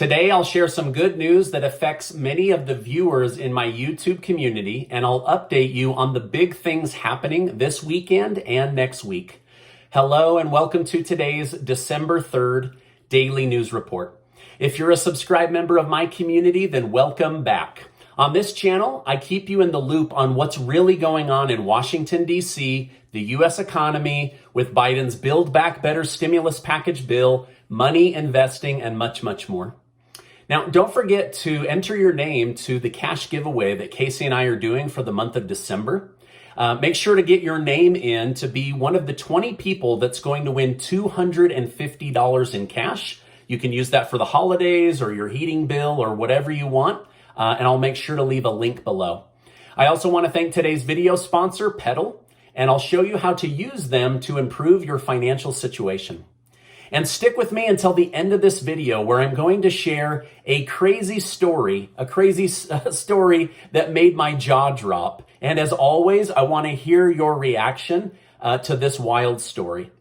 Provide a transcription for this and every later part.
Today, I'll share some good news that affects many of the viewers in my YouTube community, and I'll update you on the big things happening this weekend and next week. Hello, and welcome to today's December 3rd Daily News Report. If you're a subscribed member of my community, then welcome back. On this channel, I keep you in the loop on what's really going on in Washington, D.C., the U.S. economy, with Biden's Build Back Better stimulus package bill, money, investing, and much, much more. Now, don't forget to enter your name to the cash giveaway that Casey and I are doing for the month of December. Make sure to get your name in to be one of the 20 people that's going to win $250 in cash. You can use that for the holidays or your heating bill or whatever you want. And I'll make sure to leave a link below. I also want to thank today's video sponsor, Peddle, and I'll show you how to use them to improve your financial situation. And stick with me until the end of this video where I'm going to share a crazy story that made my jaw drop. And as always, I want to hear your reaction to this wild story.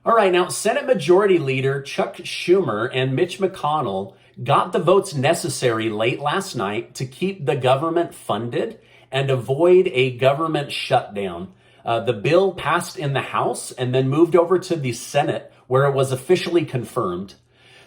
All right, now Senate Majority Leader Chuck Schumer and Mitch McConnell got the votes necessary late last night to keep the government funded and avoid a government shutdown. The bill passed in the House and then moved over to the Senate, where it was officially confirmed.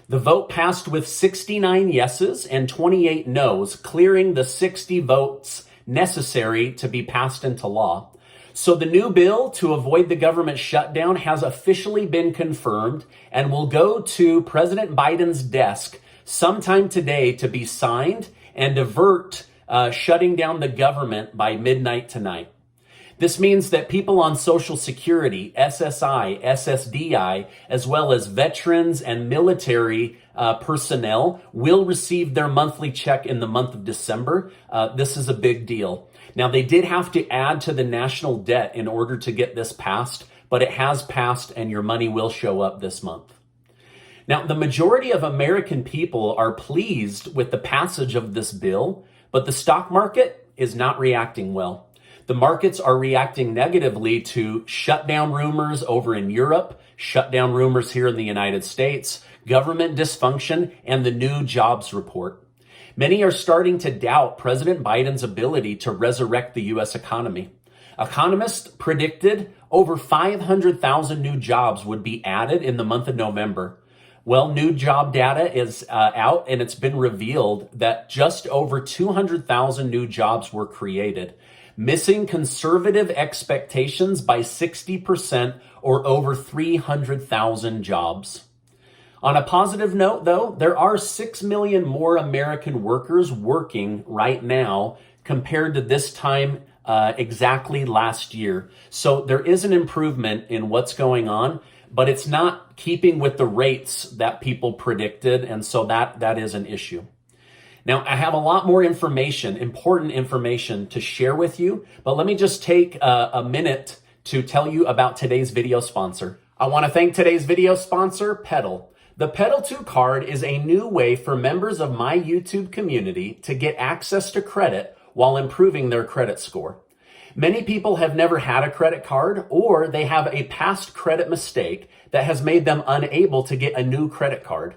The vote passed with 69 yeses and 28 noes, clearing the 60 votes necessary to be passed into law. So the new bill to avoid the government shutdown has officially been confirmed and will go to President Biden's desk sometime today to be signed and avert shutting down the government by midnight tonight. This means that people on Social Security, SSI, SSDI, as well as veterans and military personnel will receive their monthly check in the month of December. This is a big deal. Now, they did have to add to the national debt in order to get this passed, but it has passed and your money will show up this month. Now, the majority of American people are pleased with the passage of this bill, but the stock market is not reacting well. The markets are reacting negatively to shutdown rumors over in Europe, shutdown rumors here in the United States, government dysfunction, and the new jobs report. Many are starting to doubt President Biden's ability to resurrect the U.S. economy. Economists predicted over 500,000 new jobs would be added in the month of November. Well, new job data is out, and it's been revealed that just over 200,000 new jobs were created, missing conservative expectations by 60% or over 300,000 jobs. On a positive note, though, there are 6 million more American workers working right now compared to this time exactly last year. So there is an improvement in what's going on, but it's not keeping with the rates that people predicted, and so that is an issue. Now, I have a lot more information, important information to share with you, but let me just take a minute to tell you about today's video sponsor. I want to thank today's video sponsor, Peddle. The Peddle 2 card is a new way for members of my YouTube community to get access to credit while improving their credit score. Many people have never had a credit card, or they have a past credit mistake that has made them unable to get a new credit card.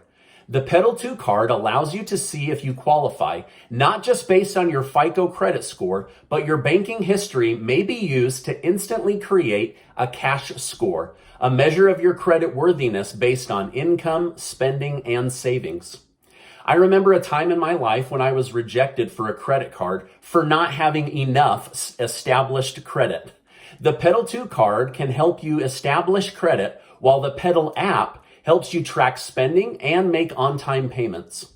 The Peddle 2 card allows you to see if you qualify, not just based on your FICO credit score, but your banking history may be used to instantly create a cash score, a measure of your credit worthiness based on income, spending, and savings. I remember a time in my life when I was rejected for a credit card for not having enough established credit. The Peddle 2 card can help you establish credit, while the Peddle app helps you track spending and make on-time payments.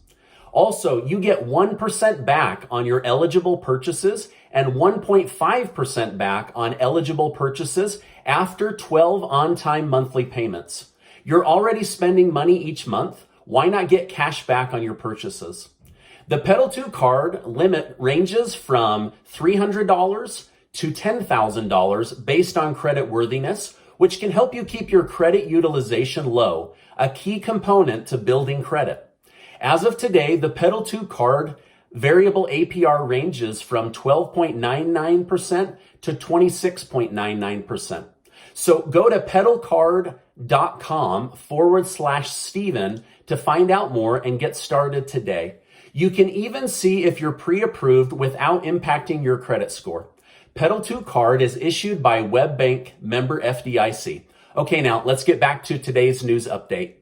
Also, you get 1% back on your eligible purchases and 1.5% back on eligible purchases after 12 on-time monthly payments. You're already spending money each month. Why not get cash back on your purchases? The Peddle 2 card limit ranges from $300 to $10,000 based on credit worthiness, which can help you keep your credit utilization low, a key component to building credit. As of today, the Peddle 2 card variable APR ranges from 12.99% to 26.99%. So go to pedalcard.com/Stephen to find out more and get started today. You can even see if you're pre-approved without impacting your credit score. Pedal 2 card is issued by WebBank member FDIC. Okay, now let's get back to today's news update.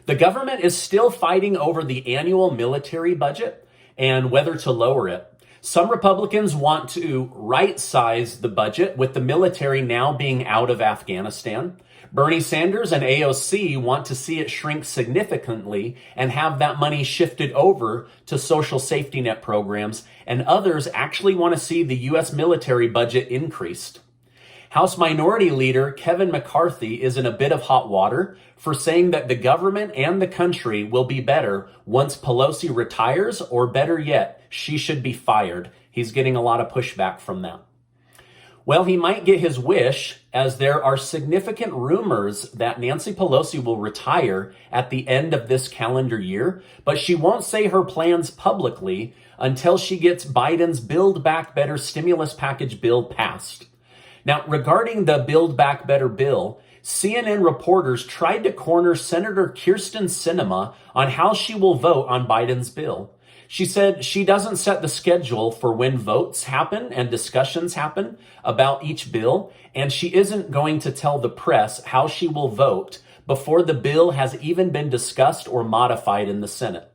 The government is still fighting over the annual military budget and whether to lower it. Some Republicans want to right-size the budget with the military now being out of Afghanistan. Bernie Sanders and AOC want to see it shrink significantly and have that money shifted over to social safety net programs, and others actually want to see the U.S. military budget increased. House Minority Leader Kevin McCarthy is in a bit of hot water for saying that the government and the country will be better once Pelosi retires, or better yet, she should be fired. He's getting a lot of pushback from that. Well, he might get his wish, as there are significant rumors that Nancy Pelosi will retire at the end of this calendar year, but she won't say her plans publicly until she gets Biden's Build Back Better stimulus package bill passed. Now, regarding the Build Back Better bill, CNN reporters tried to corner Senator Kyrsten Sinema on how she will vote on Biden's bill. She said she doesn't set the schedule for when votes happen and discussions happen about each bill, and she isn't going to tell the press how she will vote before the bill has even been discussed or modified in the Senate.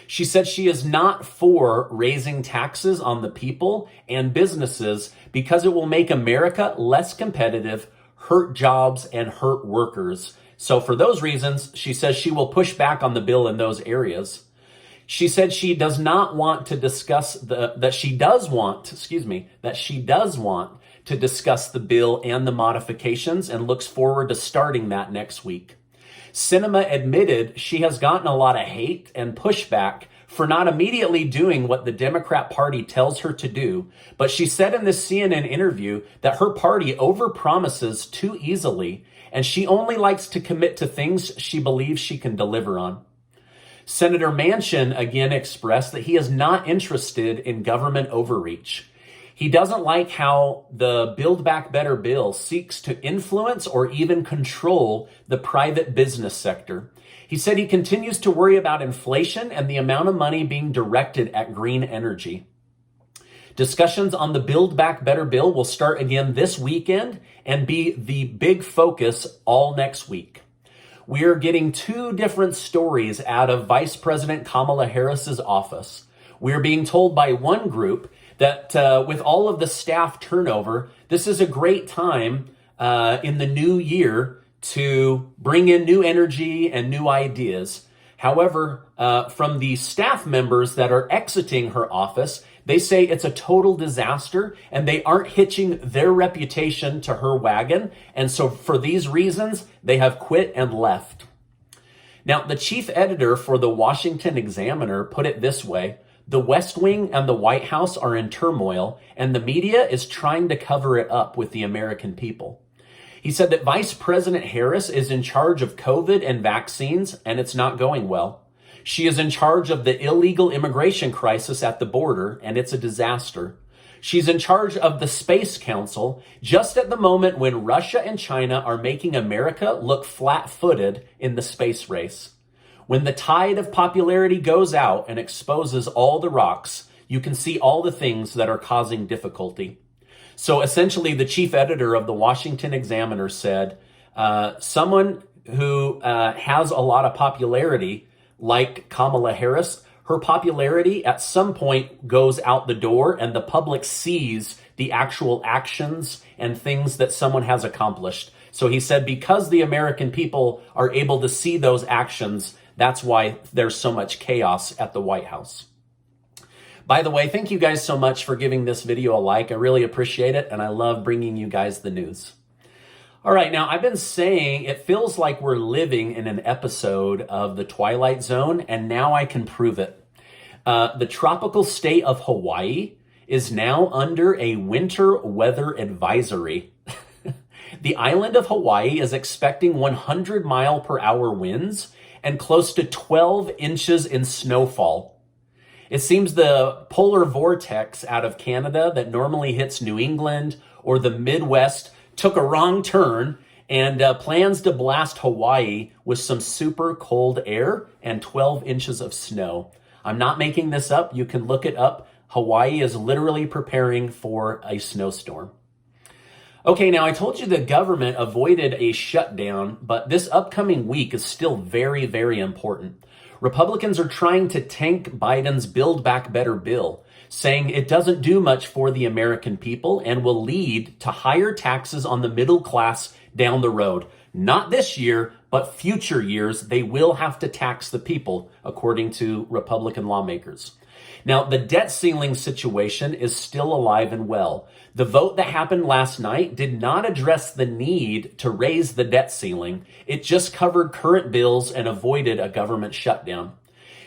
She said she is not for raising taxes on the people and businesses because it will make America less competitive, hurt jobs, and hurt workers. So for those reasons, she says she will push back on the bill in those areas. She said she does not want to discuss that she does want to discuss the bill and the modifications and looks forward to starting that next week. Sinema admitted she has gotten a lot of hate and pushback for not immediately doing what the Democrat Party tells her to do, but she said in this CNN interview that her party overpromises too easily, and she only likes to commit to things she believes she can deliver on. Senator Manchin again expressed that he is not interested in government overreach. He doesn't like how the Build Back Better bill seeks to influence or even control the private business sector. He said he continues to worry about inflation and the amount of money being directed at green energy. Discussions on the Build Back Better bill will start again this weekend and be the big focus all next week. We are getting two different stories out of Vice President Kamala Harris's office. We are being told by one group that with all of the staff turnover, this is a great time in the new year to bring in new energy and new ideas. However, from the staff members that are exiting her office, they say it's a total disaster and they aren't hitching their reputation to her wagon. And so for these reasons, they have quit and left. Now, the chief editor for the Washington Examiner put it this way: the West Wing and the White House are in turmoil, and the media is trying to cover it up with the American people. He said that Vice President Harris is in charge of COVID and vaccines, and it's not going well. She is in charge of the illegal immigration crisis at the border, and it's a disaster. She's in charge of the Space Council, just at the moment when Russia and China are making America look flat-footed in the space race. When the tide of popularity goes out and exposes all the rocks, you can see all the things that are causing difficulty. So essentially, the chief editor of the Washington Examiner said, someone who has a lot of popularity, like Kamala Harris, her popularity at some point goes out the door and the public sees the actual actions and things that someone has accomplished. So he said, because the American people are able to see those actions, that's why there's so much chaos at the White House. By the way, thank you guys so much for giving this video a like. I really appreciate it, and I love bringing you guys the news. All right, now I've been saying it feels like we're living in an episode of The Twilight Zone, and now I can prove it. The tropical state of Hawaii is now under a winter weather advisory. The island of Hawaii is expecting 100-mile-per-hour winds and close to 12 inches in snowfall. It seems the polar vortex out of Canada that normally hits New England or the Midwest took a wrong turn, and plans to blast Hawaii with some super cold air and 12 inches of snow. I'm not making this up. You can look it up. Hawaii is literally preparing for a snowstorm. Okay, now I told you the government avoided a shutdown, but this upcoming week is still very, very important. Republicans are trying to tank Biden's Build Back Better bill, saying it doesn't do much for the American people and will lead to higher taxes on the middle class down the road. Not this year, but future years, they will have to tax the people, according to Republican lawmakers. Now, the debt ceiling situation is still alive and well. The vote that happened last night did not address the need to raise the debt ceiling. It just covered current bills and avoided a government shutdown.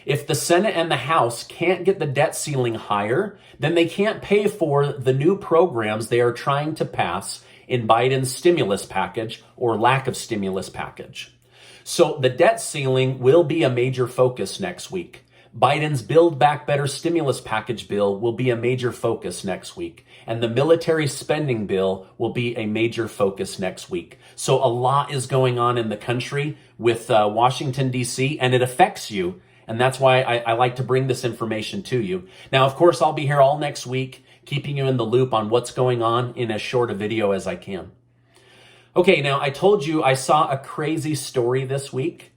If the Senate and the House can't get the debt ceiling higher, then they can't pay for the new programs they are trying to pass in Biden's stimulus package or lack of stimulus package. So the debt ceiling will be a major focus next week. Biden's Build Back Better stimulus package bill will be a major focus next week. And the military spending bill will be a major focus next week. So a lot is going on in the country with Washington, D.C., and it affects you. And that's why I like to bring this information to you. Now, of course, I'll be here all next week, keeping you in the loop on what's going on in as short a video as I can. Okay, now I told you I saw a crazy story this week.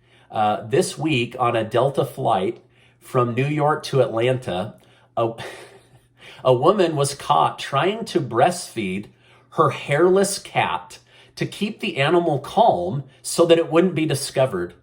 This week on a Delta flight from New York to Atlanta, a woman was caught trying to breastfeed her hairless cat to keep the animal calm so that it wouldn't be discovered.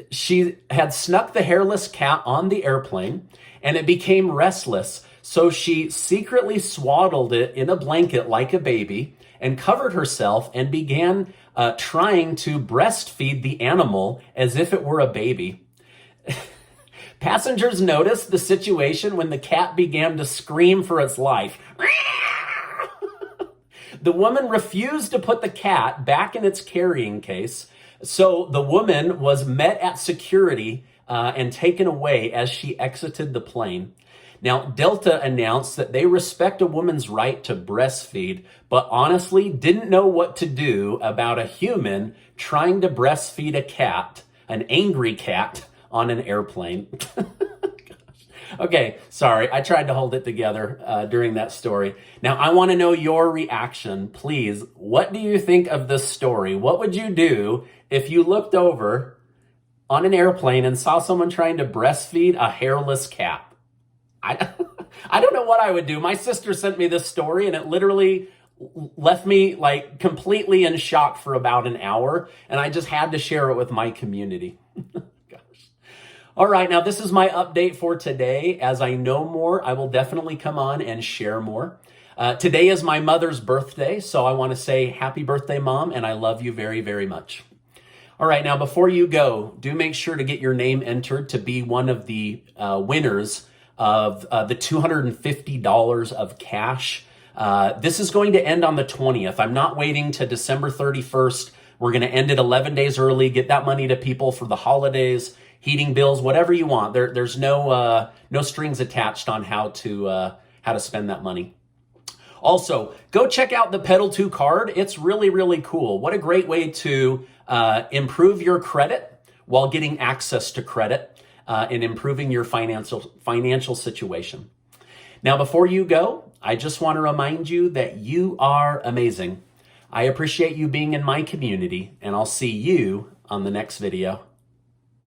She had snuck the hairless cat on the airplane and it became restless. So she secretly swaddled it in a blanket like a baby and covered herself and began trying to breastfeed the animal as if it were a baby. Passengers noticed the situation when the cat began to scream for its life. The woman refused to put the cat back in its carrying case, so the woman was met at security and taken away as she exited the plane. Now, Delta announced that they respect a woman's right to breastfeed, but honestly didn't know what to do about a human trying to breastfeed a cat, an angry cat, on an airplane. Okay, sorry, I tried to hold it together during that story. Now, I want to know your reaction, please. What do you think of this story? What would you do if you looked over on an airplane and saw someone trying to breastfeed a hairless cat? I don't know what I would do. My sister sent me this story and it literally left me like completely in shock for about an hour, and I just had to share it with my community. All right, now this is my update for today. As I know more, I will definitely come on and share more. Today is my mother's birthday, so I want to say happy birthday, Mom, and I love you very, very much. All right, now before you go, do make sure to get your name entered to be one of the winners of the $250 of cash. This is going to end on the 20th. I'm not waiting to December 31st. We're going to end it 11 days early, get that money to people for the holidays, heating bills, whatever you want. There's no strings attached on how to spend that money. Also, go check out the Pedal 2 card. It's really, really cool. What a great way to improve your credit while getting access to credit and improving your financial situation. Now, before you go, I just want to remind you that you are amazing. I appreciate you being in my community, and I'll see you on the next video.